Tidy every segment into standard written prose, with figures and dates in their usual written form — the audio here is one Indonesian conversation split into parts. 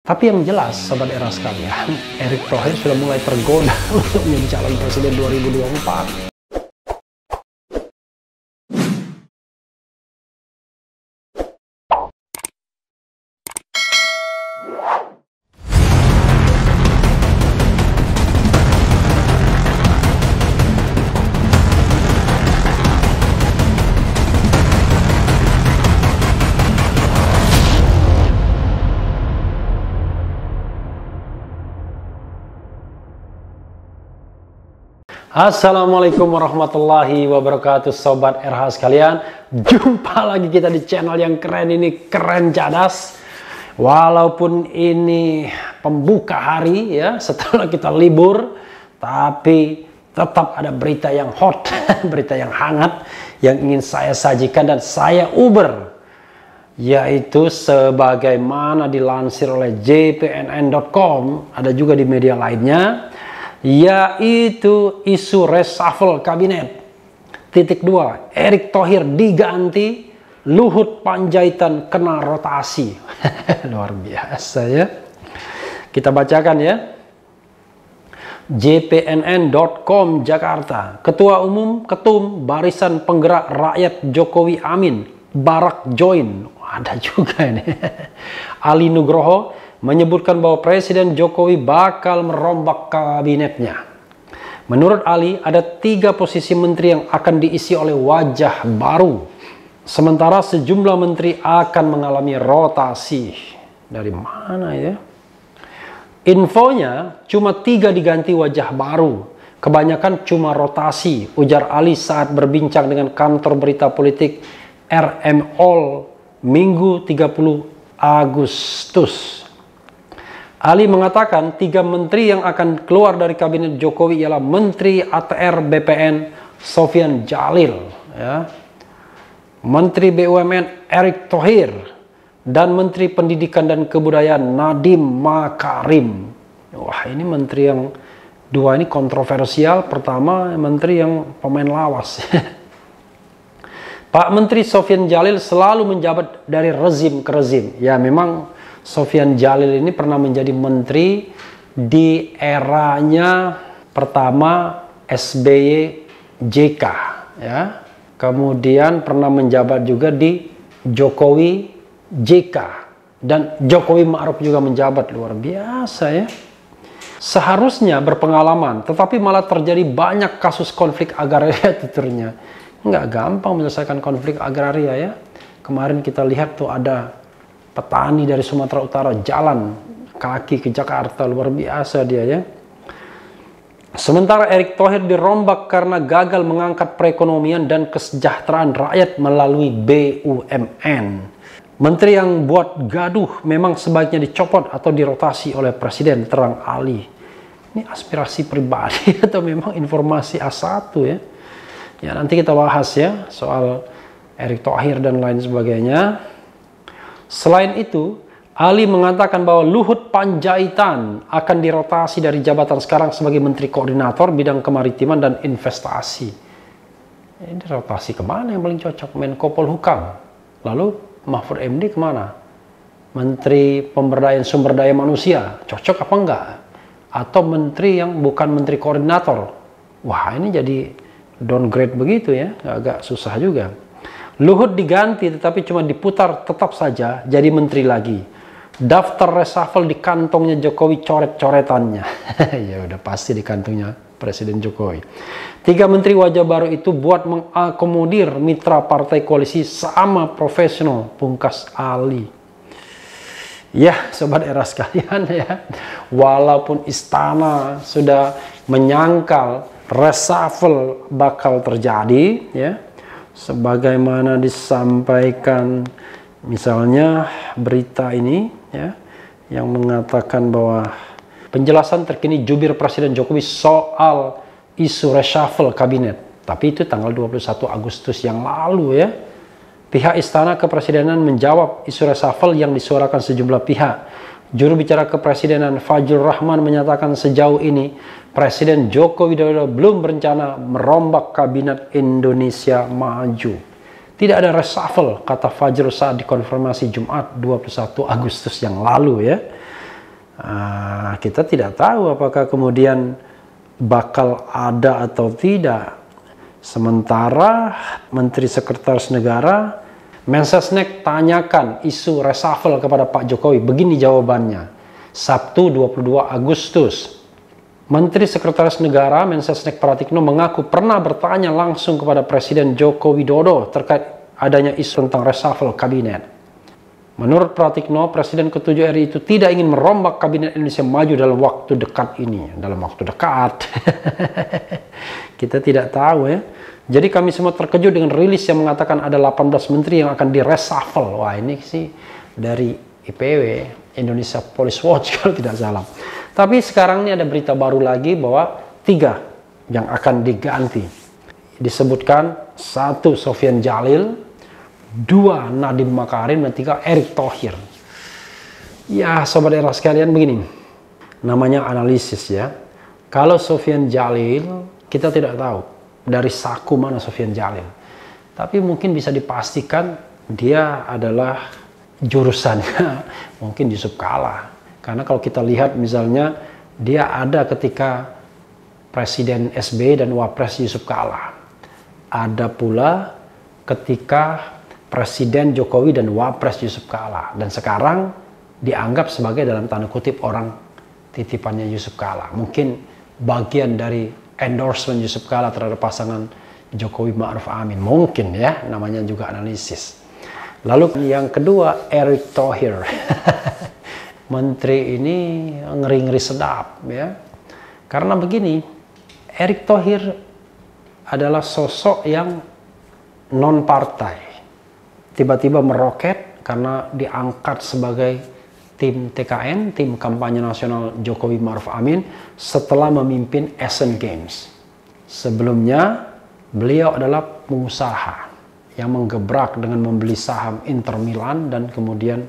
Tapi yang jelas, Sobat Era sekalian, Erick Thohir sudah mulai tergoda untuk menjadi calon presiden 2024. Assalamualaikum warahmatullahi wabarakatuh, Sobat RH sekalian. Jumpa lagi kita di channel yang keren ini, Keren Cadas. Walaupun ini pembuka hari ya, setelah kita libur, tapi tetap ada berita yang hot, berita yang hangat yang ingin saya sajikan dan saya uber, yaitu sebagaimana dilansir oleh jpnn.com, ada juga di media lainnya, yaitu isu reshuffle kabinet. Titik 2, Erick Thohir diganti, Luhut Panjaitan kena rotasi. Luar biasa ya. Kita bacakan ya. jpnn.com Jakarta. Ketua Umum Ketum Barisan Penggerak Rakyat Jokowi Amin, Barak join. Ada juga ini. Ali Nugroho menyebutkan bahwa Presiden Jokowi bakal merombak kabinetnya. Menurut Ali, ada 3 posisi menteri yang akan diisi oleh wajah baru. Sementara sejumlah menteri akan mengalami rotasi. Dari mana ya? Infonya cuma 3 diganti wajah baru. Kebanyakan cuma rotasi, ujar Ali saat berbincang dengan kantor berita politik RM All Minggu 30 Agustus. Ali mengatakan 3 menteri yang akan keluar dari kabinet Jokowi ialah Menteri ATR BPN Sofyan Djalil, ya, Menteri BUMN Erick Thohir, dan Menteri Pendidikan dan Kebudayaan Nadiem Makarim. Wah, ini menteri yang 2 ini kontroversial. Pertama, menteri yang pemain lawas. Pak Menteri Sofyan Djalil selalu menjabat dari rezim ke rezim. Ya, memang Sofyan Djalil ini pernah menjadi menteri di eranya pertama SBY JK, ya. Kemudian pernah menjabat juga di Jokowi JK, dan Jokowi Ma'ruf juga menjabat. Luar biasa ya. Seharusnya berpengalaman, tetapi malah terjadi banyak kasus konflik agraria tuturnya. Nggak gampang menyelesaikan konflik agraria ya. Kemarin kita lihat tuh ada petani dari Sumatera Utara jalan kaki ke Jakarta, luar biasa dia ya. Sementara Erick Thohir dirombak karena gagal mengangkat perekonomian dan kesejahteraan rakyat melalui BUMN. Menteri yang buat gaduh memang sebaiknya dicopot atau dirotasi oleh Presiden, terang Ali. Ini aspirasi pribadi atau memang informasi A1 ya. Ya, nanti kita bahas ya soal Erick Thohir dan lain sebagainya. Selain itu, Ali mengatakan bahwa Luhut Panjaitan akan dirotasi dari jabatan sekarang sebagai Menteri Koordinator Bidang Kemaritiman dan Investasi. Ini rotasi kemana yang paling cocok? Menko Polhukam. Lalu Mahfud MD kemana? Menteri Pemberdayaan Sumber Daya Manusia. Cocok apa enggak? Atau menteri yang bukan Menteri Koordinator? Wah, ini jadi downgrade begitu ya. Agak susah juga. Luhut diganti tetapi cuma diputar tetap saja jadi menteri lagi. Daftar reshuffle di kantongnya Jokowi coret-coretannya. Ya udah pasti di kantongnya Presiden Jokowi. 3 menteri wajah baru itu buat mengakomodir mitra partai koalisi sama profesional, pungkas Ali. Ya, Sobat Era sekalian ya. Walaupun istana sudah menyangkal reshuffle bakal terjadi ya, sebagaimana disampaikan misalnya berita ini ya, yang mengatakan bahwa penjelasan terkini jubir Presiden Jokowi soal isu reshuffle kabinet. Tapi itu tanggal 21 Agustus yang lalu ya. Pihak Istana Kepresidenan menjawab isu reshuffle yang disuarakan sejumlah pihak. Juru bicara Kepresidenan Fajrul Rahman menyatakan sejauh ini Presiden Joko Widodo belum berencana merombak kabinet Indonesia Maju. Tidak ada reshuffle, kata Fajrul saat dikonfirmasi Jumat 21 Agustus yang lalu ya. Kita tidak tahu apakah kemudian bakal ada atau tidak. Sementara Menteri Sekretaris Negara Mensesnek tanyakan isu reshuffle kepada Pak Jokowi. Begini jawabannya. Sabtu 22 Agustus. Menteri Sekretaris Negara Mensesnek Pratikno mengaku pernah bertanya langsung kepada Presiden Joko Widodo terkait adanya isu tentang reshuffle kabinet. Menurut Pratikno, Presiden ke-7 RI itu tidak ingin merombak kabinet Indonesia Maju dalam waktu dekat ini. Dalam waktu dekat. Kita tidak tahu ya. Jadi kami semua terkejut dengan rilis yang mengatakan ada 18 menteri yang akan di-reshuffle. Wah, ini sih dari IPW, Indonesia Police Watch kalau tidak salah. Tapi sekarang ini ada berita baru lagi bahwa 3 yang akan diganti. Disebutkan 1 Sofyan Djalil, 2 Nadiem Makarim, dan 3 Erick Thohir. Ya, sobat era sekalian, begini. Namanya analisis ya. Kalau Sofyan Djalil, kita tidak tahu dari saku mana Sofyan Djalil. Tapi mungkin bisa dipastikan dia adalah jurusannya mungkin Yusuf Kalla. Karena kalau kita lihat misalnya dia ada ketika Presiden SBY dan Wapres Yusuf Kalla. Ada pula ketika Presiden Jokowi dan Wapres Yusuf Kalla. Dan sekarang dianggap sebagai dalam tanda kutip orang titipannya Yusuf Kalla. Mungkin bagian dari endorsement Yusuf Kalla terhadap pasangan Jokowi Ma'ruf Amin. Mungkin ya, namanya juga analisis. Lalu yang kedua, Erick Thohir. Menteri ini ngeri-ngeri sedap ya. Karena begini, Erick Thohir adalah sosok yang non-partai. Tiba-tiba meroket karena diangkat sebagai tim TKN, tim kampanye nasional Jokowi Ma'ruf Amin, setelah memimpin Asian Games. Sebelumnya, beliau adalah pengusaha yang menggebrak dengan membeli saham Inter Milan dan kemudian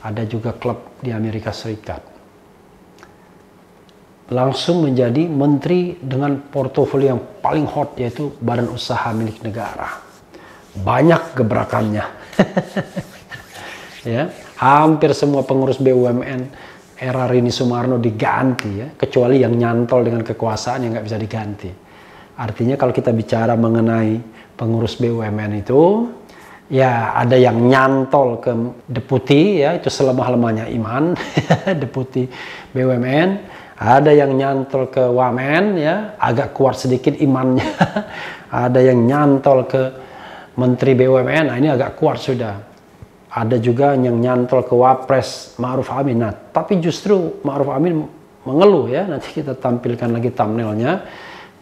ada juga klub di Amerika Serikat. Langsung menjadi menteri dengan portofolio yang paling hot, yaitu badan usaha milik negara. Banyak gebrakannya. Ya, hampir semua pengurus BUMN era Rini Sumarno diganti ya, kecuali yang nyantol dengan kekuasaan yang nggak bisa diganti. Artinya kalau kita bicara mengenai pengurus BUMN itu, ya ada yang nyantol ke deputi ya, itu selemah-lemahnya iman, deputi BUMN. Ada yang nyantol ke Wamen ya, agak kuat sedikit imannya. Ada yang nyantol ke Menteri BUMN, nah ini agak kuat sudah. Ada juga yang nyantol ke Wapres Ma'ruf Amin. Nah, tapi justru Ma'ruf Amin mengeluh ya. Nanti kita tampilkan lagi thumbnailnya.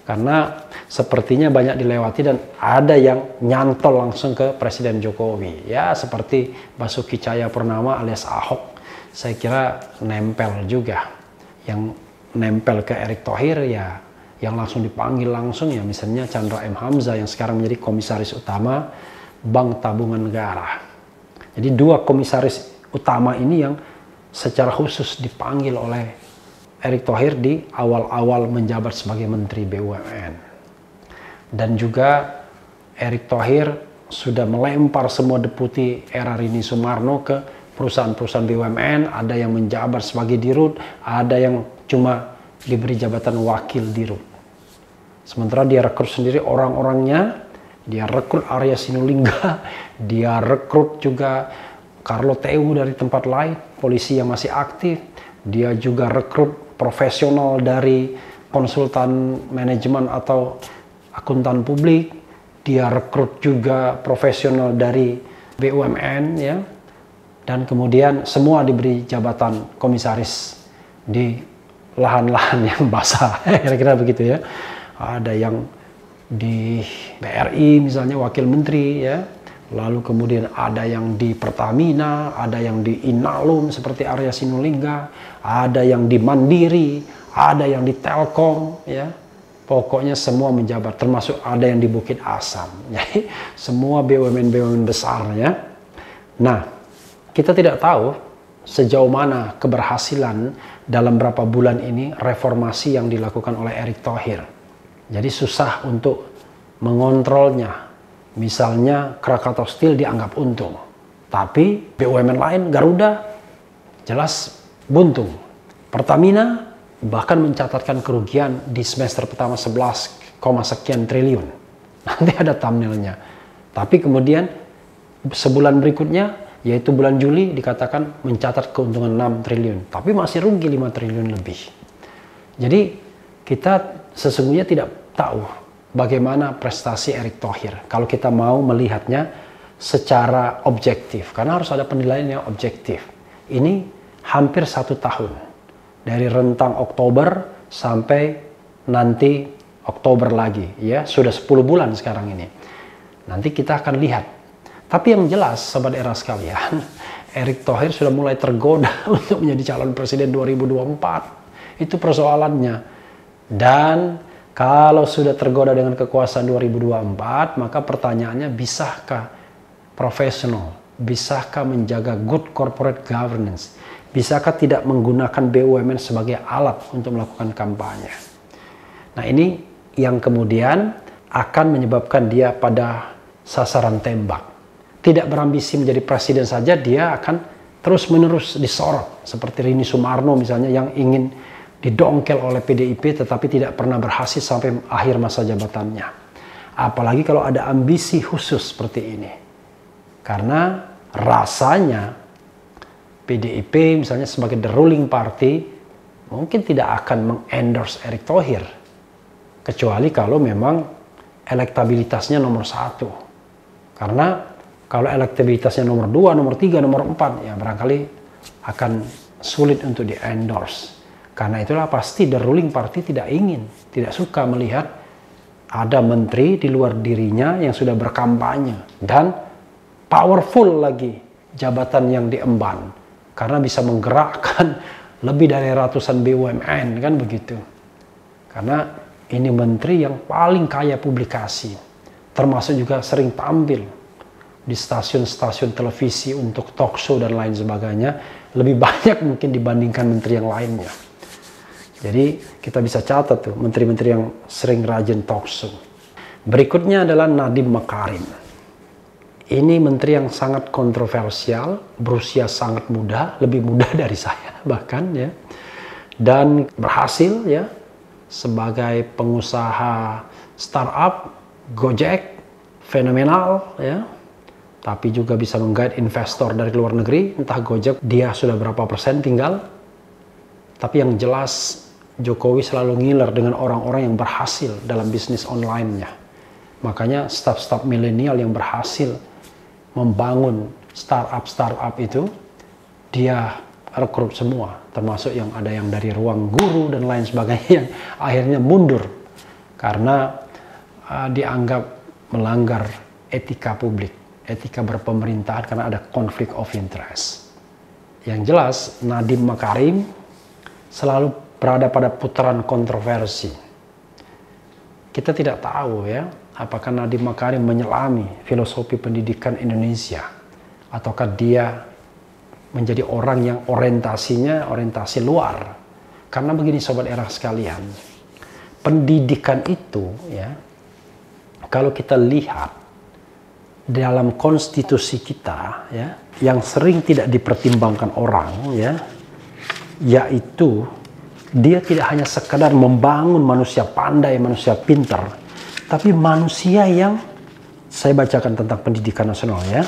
Karena sepertinya banyak dilewati dan ada yang nyantol langsung ke Presiden Jokowi. Ya, seperti Basuki Cahayapurnama alias Ahok. Saya kira nempel juga. Yang nempel ke Erick Thohir ya, yang langsung dipanggil langsung ya. Misalnya Chandra M. Hamzah yang sekarang menjadi komisaris utama Bank Tabungan Negara. Jadi 2 komisaris utama ini yang secara khusus dipanggil oleh Erick Thohir di awal-awal menjabat sebagai Menteri BUMN. Dan juga Erick Thohir sudah melempar semua deputi era Rini Sumarno ke perusahaan-perusahaan BUMN. Ada yang menjabat sebagai dirut, ada yang cuma diberi jabatan wakil dirut. Sementara dia rekrut sendiri orang-orangnya. Dia rekrut Arya Sinulinga, dia rekrut juga Carlo Teu dari tempat lain, polisi yang masih aktif. Dia juga rekrut profesional dari konsultan manajemen atau akuntan publik. Dia rekrut juga profesional dari BUMN ya. Dan kemudian semua diberi jabatan komisaris di lahan-lahan yang basah. Kira-kira begitu ya. Ada yang di BRI misalnya wakil menteri ya, lalu kemudian ada yang di Pertamina, ada yang di Inalum seperti Arya Sinulinga, ada yang di Mandiri, ada yang di Telkom ya, pokoknya semua menjabat, termasuk ada yang di Bukit Asam. Jadi semua BUMN besar ya. Nah, kita tidak tahu sejauh mana keberhasilan dalam berapa bulan ini reformasi yang dilakukan oleh Erick Thohir. Jadi susah untuk mengontrolnya. Misalnya Krakatau Steel dianggap untung. Tapi BUMN lain, Garuda, jelas buntung. Pertamina bahkan mencatatkan kerugian di semester pertama 11, sekian triliun. Nanti ada thumbnailnya. Tapi kemudian sebulan berikutnya, yaitu bulan Juli, dikatakan mencatat keuntungan 6 triliun. Tapi masih rugi 5 triliun lebih. Jadi kita sesungguhnya tidak tahu bagaimana prestasi Erick Thohir kalau kita mau melihatnya secara objektif. Karena harus ada penilaian yang objektif. Ini hampir 1 tahun. Dari rentang Oktober sampai nanti Oktober lagi, ya sudah 10 bulan sekarang ini. Nanti kita akan lihat. Tapi yang jelas, Sobat Era sekalian, Erick Thohir sudah mulai tergoda untuk menjadi calon presiden 2024. Itu persoalannya. Dan kalau sudah tergoda dengan kekuasaan 2024, maka pertanyaannya, bisakah profesional, bisakah menjaga good corporate governance, bisakah tidak menggunakan BUMN sebagai alat untuk melakukan kampanye. Nah, ini yang kemudian akan menyebabkan dia pada sasaran tembak. Tidak berambisi menjadi presiden saja, dia akan terus-menerus disorot. Seperti Rini Sumarno misalnya, yang ingin didongkel oleh PDIP tetapi tidak pernah berhasil sampai akhir masa jabatannya. Apalagi kalau ada ambisi khusus seperti ini. Karena rasanya PDIP misalnya sebagai the ruling party mungkin tidak akan mengendorse Erick Thohir. Kecuali kalau memang elektabilitasnya nomor 1. Karena kalau elektabilitasnya nomor 2, nomor 3, nomor 4, ya barangkali akan sulit untuk di-endorse. Karena itulah pasti the ruling party tidak suka melihat ada menteri di luar dirinya yang sudah berkampanye. Dan powerful lagi jabatan yang diemban. Karena bisa menggerakkan lebih dari ratusan BUMN, kan begitu. Karena ini menteri yang paling kaya publikasi. Termasuk juga sering tampil di stasiun-stasiun televisi untuk talk show dan lain sebagainya, lebih banyak mungkin dibandingkan menteri yang lainnya. Jadi kita bisa catat tuh menteri-menteri yang sering rajin talk show. Berikutnya adalah Nadiem Makarim. Ini menteri yang sangat kontroversial, berusia sangat muda, lebih muda dari saya bahkan ya. Dan berhasil ya sebagai pengusaha startup, Gojek, fenomenal ya. Tapi juga bisa menggait investor dari luar negeri, entah Gojek dia sudah berapa persen tinggal. Tapi yang jelas Jokowi selalu ngiler dengan orang-orang yang berhasil dalam bisnis online-nya. Makanya staf-staf milenial yang berhasil membangun startup itu, dia rekrut semua. Termasuk yang ada yang dari ruang guru dan lain sebagainya yang akhirnya mundur. Karena dianggap melanggar etika publik. Etika berpemerintahan karena ada konflik of interest. Yang jelas Nadiem Makarim selalu berada pada putaran kontroversi. Kita tidak tahu ya, apakah Nadiem Makarim menyelami filosofi pendidikan Indonesia ataukah dia menjadi orang yang orientasinya orientasi luar. Karena begini Sobat Era sekalian, pendidikan itu ya, kalau kita lihat dalam konstitusi kita ya, yang sering tidak dipertimbangkan orang ya, yaitu dia tidak hanya sekedar membangun manusia pandai, manusia pintar, tapi manusia yang, saya bacakan tentang pendidikan nasional ya.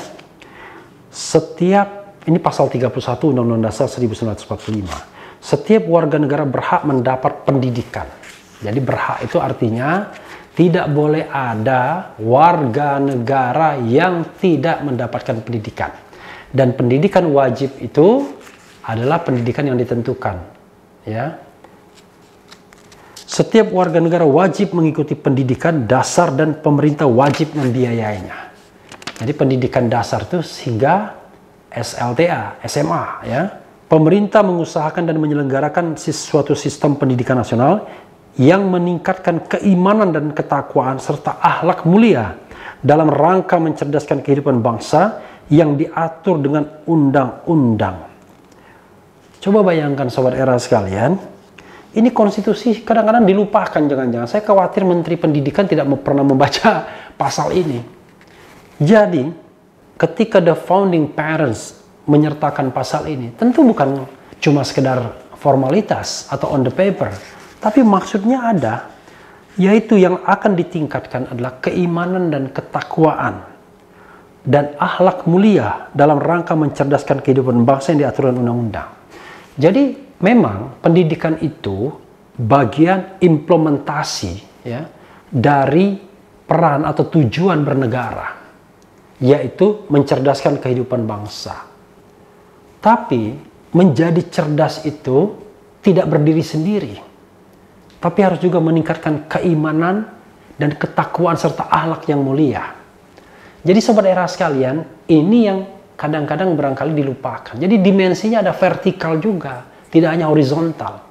Setiap, ini pasal 31 Undang-Undang Dasar 1945. Setiap warga negara berhak mendapat pendidikan. Jadi berhak itu artinya tidak boleh ada warga negara yang tidak mendapatkan pendidikan. Dan pendidikan wajib itu adalah pendidikan yang ditentukan. Ya. Setiap warga negara wajib mengikuti pendidikan dasar dan pemerintah wajib membiayainya. Jadi pendidikan dasar itu hingga SLTA, SMA. Ya. Pemerintah mengusahakan dan menyelenggarakan suatu sistem pendidikan nasional yang meningkatkan keimanan dan ketakwaan serta akhlak mulia dalam rangka mencerdaskan kehidupan bangsa yang diatur dengan undang-undang. Coba bayangkan Sobat Era sekalian, ini konstitusi kadang-kadang dilupakan jangan-jangan. Saya khawatir Menteri Pendidikan tidak pernah membaca pasal ini. Jadi, ketika the founding parents menyertakan pasal ini, tentu bukan cuma sekedar formalitas atau on the paper, tapi maksudnya ada, yaitu yang akan ditingkatkan adalah keimanan dan ketakwaan dan akhlak mulia dalam rangka mencerdaskan kehidupan bangsa yang diatur dalam undang-undang. Jadi memang pendidikan itu bagian implementasi ya dari peran atau tujuan bernegara, yaitu mencerdaskan kehidupan bangsa. Tapi menjadi cerdas itu tidak berdiri sendiri, tapi harus juga meningkatkan keimanan dan ketakwaan serta akhlak yang mulia. Jadi sobat era sekalian, ini yang kadang-kadang barangkali dilupakan. Jadi dimensinya ada vertikal juga, tidak hanya horizontal.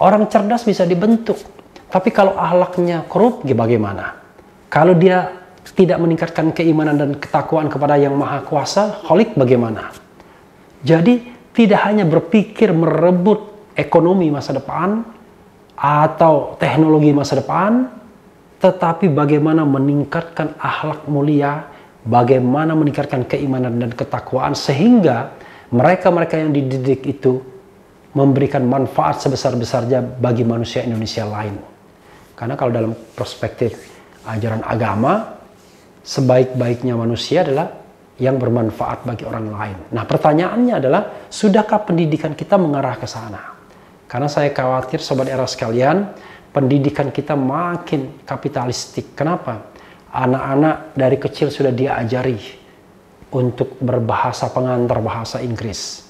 Orang cerdas bisa dibentuk, tapi kalau akhlaknya korup, bagaimana? Kalau dia tidak meningkatkan keimanan dan ketakwaan kepada Yang Maha Kuasa, Khalik, bagaimana? Jadi tidak hanya berpikir merebut ekonomi masa depan atau teknologi masa depan, tetapi bagaimana meningkatkan akhlak mulia, bagaimana meningkatkan keimanan dan ketakwaan, sehingga mereka-mereka yang dididik itu memberikan manfaat sebesar-besarnya bagi manusia Indonesia lain. Karena kalau dalam perspektif ajaran agama, sebaik-baiknya manusia adalah yang bermanfaat bagi orang lain. Nah, pertanyaannya adalah, sudahkah pendidikan kita mengarah ke sana? Karena saya khawatir sobat era sekalian, pendidikan kita makin kapitalistik. Kenapa? Anak-anak dari kecil sudah diajari untuk berbahasa pengantar bahasa Inggris.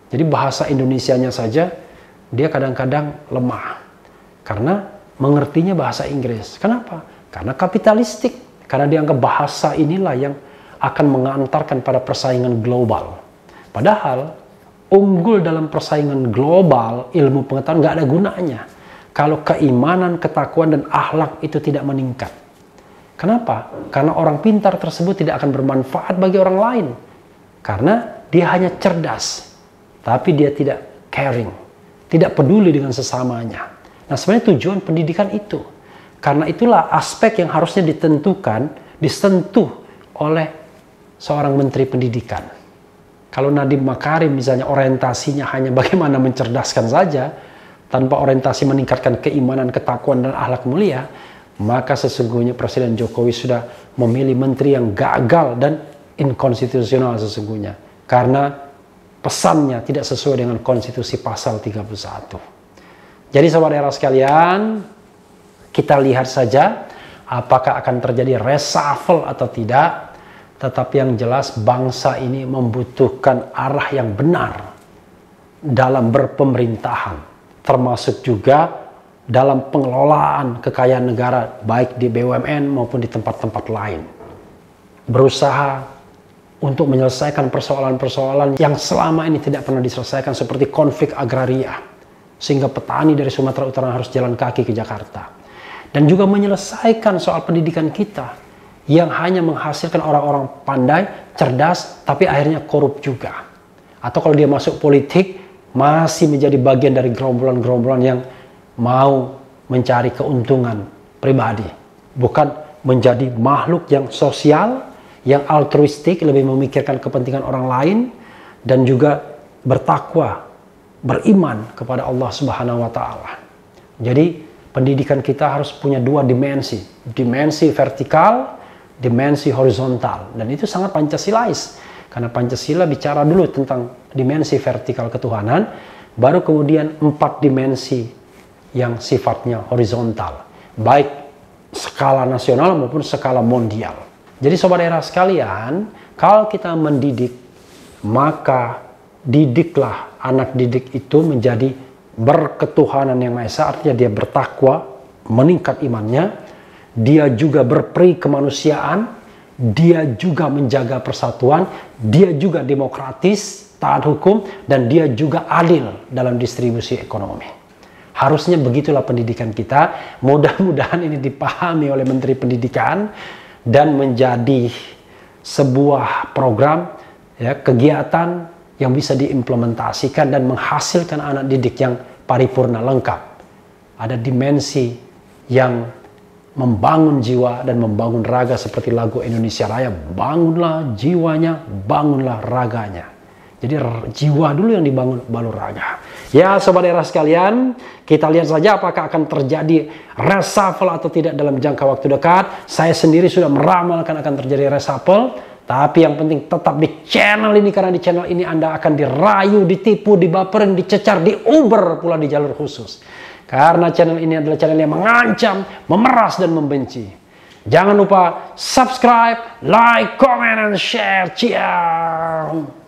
Jadi bahasa Indonesianya saja dia kadang-kadang lemah karena mengertinya bahasa Inggris. Kenapa? Karena kapitalistik. Karena dianggap bahasa inilah yang akan mengantarkan pada persaingan global. Padahal unggul dalam persaingan global ilmu pengetahuan nggak ada gunanya kalau keimanan, ketakwaan, dan akhlak itu tidak meningkat. Kenapa? Karena orang pintar tersebut tidak akan bermanfaat bagi orang lain. Karena dia hanya cerdas, tapi dia tidak caring, tidak peduli dengan sesamanya. Nah, sebenarnya tujuan pendidikan itu. Karena itulah aspek yang harusnya ditentukan, disentuh oleh seorang menteri pendidikan. Kalau Nadiem Makarim misalnya orientasinya hanya bagaimana mencerdaskan saja, tanpa orientasi meningkatkan keimanan, ketakwaan, dan akhlak mulia, maka sesungguhnya Presiden Jokowi sudah memilih menteri yang gagal dan inkonstitusional sesungguhnya. Karena pesannya tidak sesuai dengan konstitusi pasal 31. Jadi sobat era sekalian, kita lihat saja apakah akan terjadi reshuffle atau tidak. Tetapi yang jelas bangsa ini membutuhkan arah yang benar dalam berpemerintahan, termasuk juga dalam pengelolaan kekayaan negara, baik di BUMN maupun di tempat-tempat lain. Berusaha untuk menyelesaikan persoalan-persoalan yang selama ini tidak pernah diselesaikan, seperti konflik agraria, sehingga petani dari Sumatera Utara harus jalan kaki ke Jakarta. Dan juga menyelesaikan soal pendidikan kita, yang hanya menghasilkan orang-orang pandai, cerdas, tapi akhirnya korup juga. Atau kalau dia masuk politik, masih menjadi bagian dari gerombolan-gerombolan yang mau mencari keuntungan pribadi. Bukan menjadi makhluk yang sosial, yang altruistik, lebih memikirkan kepentingan orang lain, dan juga bertakwa, beriman kepada Allah Subhanahu wa Ta'ala. Jadi, pendidikan kita harus punya dua dimensi. Dimensi vertikal, dimensi horizontal, dan itu sangat Pancasilais, karena Pancasila bicara dulu tentang dimensi vertikal ketuhanan, baru kemudian 4 dimensi yang sifatnya horizontal, baik skala nasional maupun skala mondial. Jadi sobat era sekalian, kalau kita mendidik, maka didiklah anak didik itu menjadi berketuhanan yang Maha Esa, artinya dia bertakwa, meningkat imannya, dia juga berperi kemanusiaan, dia juga menjaga persatuan, dia juga demokratis, taat hukum, dan dia juga adil dalam distribusi ekonomi. Harusnya begitulah pendidikan kita. Mudah-mudahan ini dipahami oleh Menteri Pendidikan dan menjadi sebuah program, ya, kegiatan yang bisa diimplementasikan dan menghasilkan anak didik yang paripurna lengkap. Ada dimensi yang membangun jiwa dan membangun raga, seperti lagu Indonesia Raya, bangunlah jiwanya, bangunlah raganya. Jadi jiwa dulu yang dibangun baru raga. Ya sobat era sekalian, kita lihat saja apakah akan terjadi reshuffle atau tidak dalam jangka waktu dekat. Saya sendiri sudah meramalkan akan terjadi reshuffle. Tapi yang penting tetap di channel ini, karena di channel ini Anda akan dirayu, ditipu, dibaperin, dicecar, diuber pula di jalur khusus. Karena channel ini adalah channel yang mengancam, memeras, dan membenci. Jangan lupa subscribe, like, comment, and share. Ciao.